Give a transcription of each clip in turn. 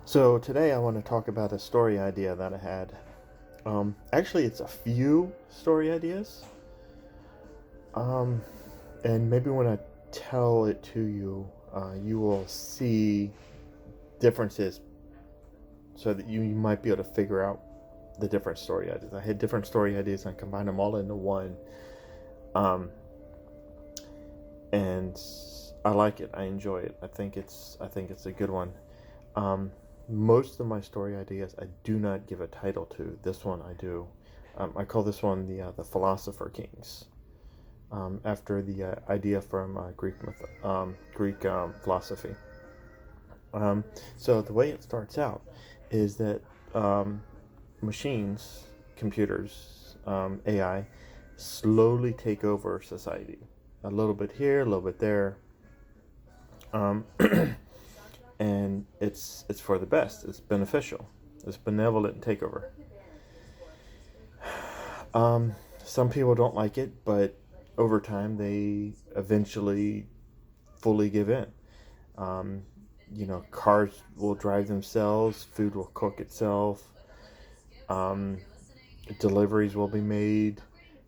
So today I want to talk about a story idea that I had. Actually, it's a few story ideas. Um, and maybe when I tell it to you, you will see differences so that you might be able to figure out the different story ideas. I had different story ideas and I combined them all into one. Um, and I like it. I enjoy it. I think it's a good one. Um, Most of my story ideas I do not give a title to. This one I do. I call this one the Philosopher Kings, after the idea from Greek philosophy. Um, so the way it starts out is that um, machines, computers, AI, slowly take over society. A little bit here, a little bit there. Um, and it's for the best. It's beneficial. It's benevolent takeover. Some people don't like it, but over time they eventually fully give in. Um, Cars will drive themselves, food will cook itself, um, deliveries will be made.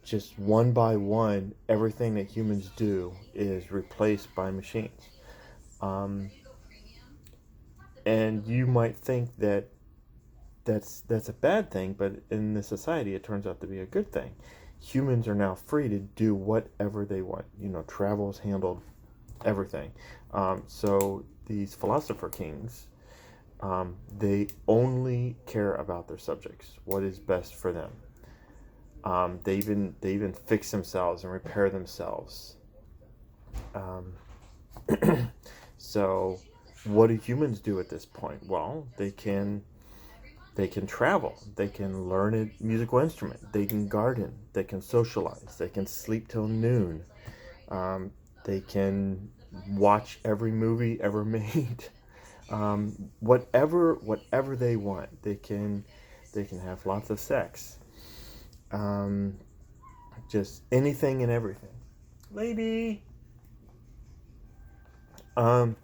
Just one by one, everything that humans do is replaced by machines. Um, and you might think that that's a bad thing, but in the society, it turns out to be a good thing. Humans are now free to do whatever they want. Travel's handled, everything. So these philosopher kings, they only care about their subjects, what is best for them. They even fix themselves and repair themselves. Um, so, what do humans do at this point? Well, they can travel, they can learn a musical instrument, they can garden, they can socialize, they can sleep till noon, um, they can watch every movie ever made. Whatever they want, they can have lots of sex, um, just anything and everything, lady. um,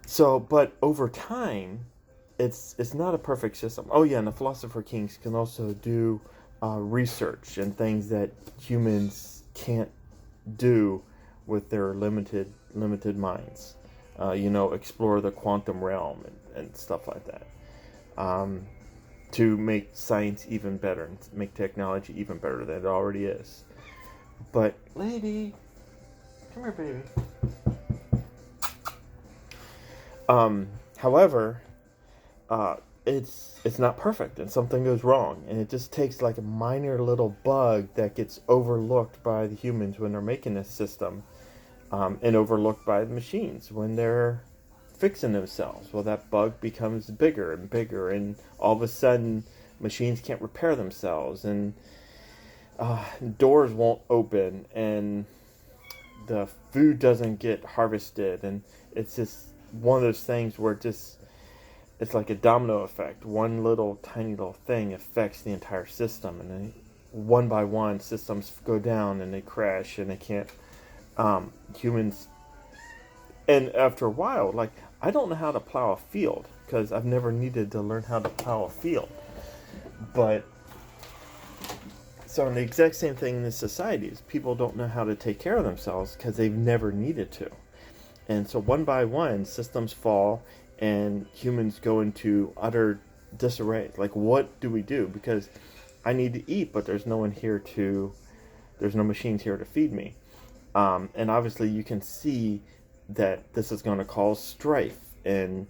So, but over time, it's not a perfect system. Oh yeah, and the philosopher kings can also do research and things that humans can't do with their limited minds. Explore the quantum realm and stuff like that. Um, to make science even better and make technology even better than it already is. But lady, come here, baby. However, uh, it's not perfect, and something goes wrong, and it just takes like a minor little bug that gets overlooked by the humans when they're making this system, and overlooked by the machines when they're fixing themselves. Well, that bug becomes bigger and bigger, and all of a sudden, machines can't repair themselves, and doors won't open, and the food doesn't get harvested, and it's just one of those things where it's like a domino effect. One little tiny little thing affects the entire system, and then one by one, systems go down and they crash, and they can't. Humans, and after a while, like I don't know how to plow a field because I've never needed to learn how to plow a field, but so the exact same thing in this society is people don't know how to take care of themselves because they've never needed to. And so one by one, systems fall and humans go into utter disarray. Like, what do we do? Because I need to eat, but there's no machines here to feed me. And obviously you can see that this is going to cause strife, and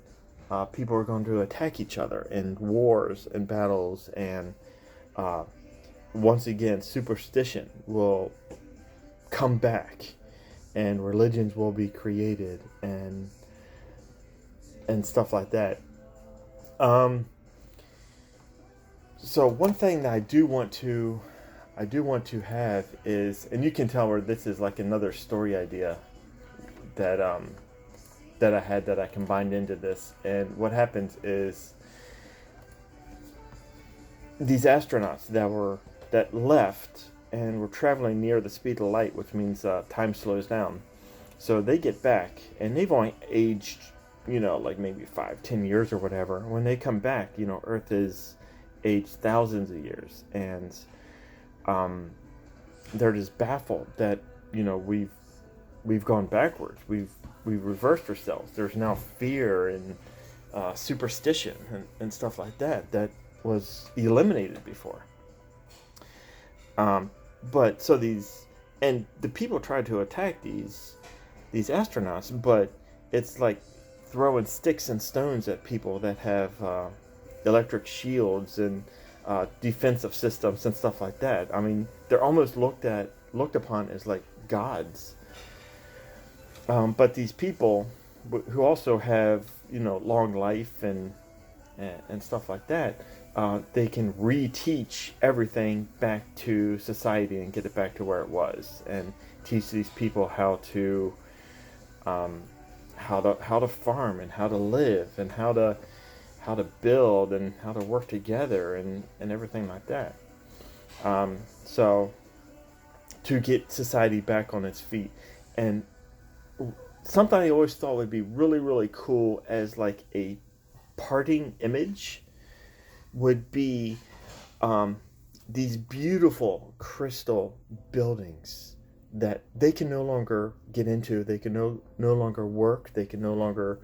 people are going to attack each other in wars and battles, and uh, once again, superstition will come back, and religions will be created, and stuff like that. Um, so one thing that I do want to have is, and you can tell where this is like another story idea that that I had that I combined into this. And what happens is these astronauts that left and were traveling near the speed of light, which means time slows down. So they get back, and they've only aged like maybe 5-10 years or whatever. When they come back, Earth is aged thousands of years, and they're just baffled that we've gone backwards. We've reversed ourselves. There's now fear and superstition and stuff like that was eliminated before. But so the people tried to attack these astronauts, but it's like throwing sticks and stones at people that have electric shields and defensive systems and stuff like that. I mean, they're almost looked upon as like gods. But these people who also have long life and stuff like that, they can reteach everything back to society and get it back to where it was, and teach these people how to farm and how to live and how to build and how to work together and everything like that. So to get society back on its feet. And something I always thought would be really, really cool as like a parting image would be these beautiful crystal buildings that they can no longer get into. They can no longer work. They can no longer...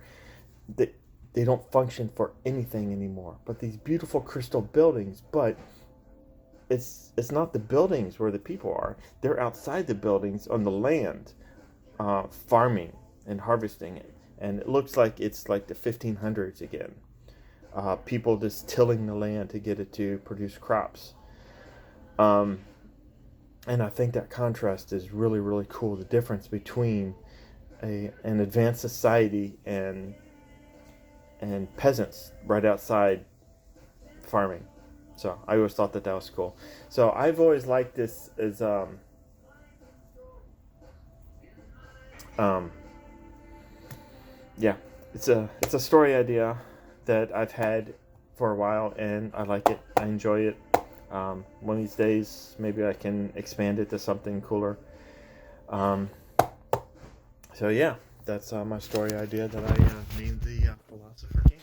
They don't function for anything anymore. But these beautiful crystal buildings, but it's not the buildings where the people are. They're outside the buildings on the land, farming and harvesting it. And it looks like it's like the 1500s again. People just tilling the land to get it to produce crops. And I think that contrast is really, really cool. The difference between an advanced society and peasants right outside farming. So I always thought that was cool. So I've always liked this as yeah, it's a story idea that I've had for a while, and I like it. I enjoy it. One of these days, maybe I can expand it to something cooler. So yeah, that's my story idea that I named the Philosopher King.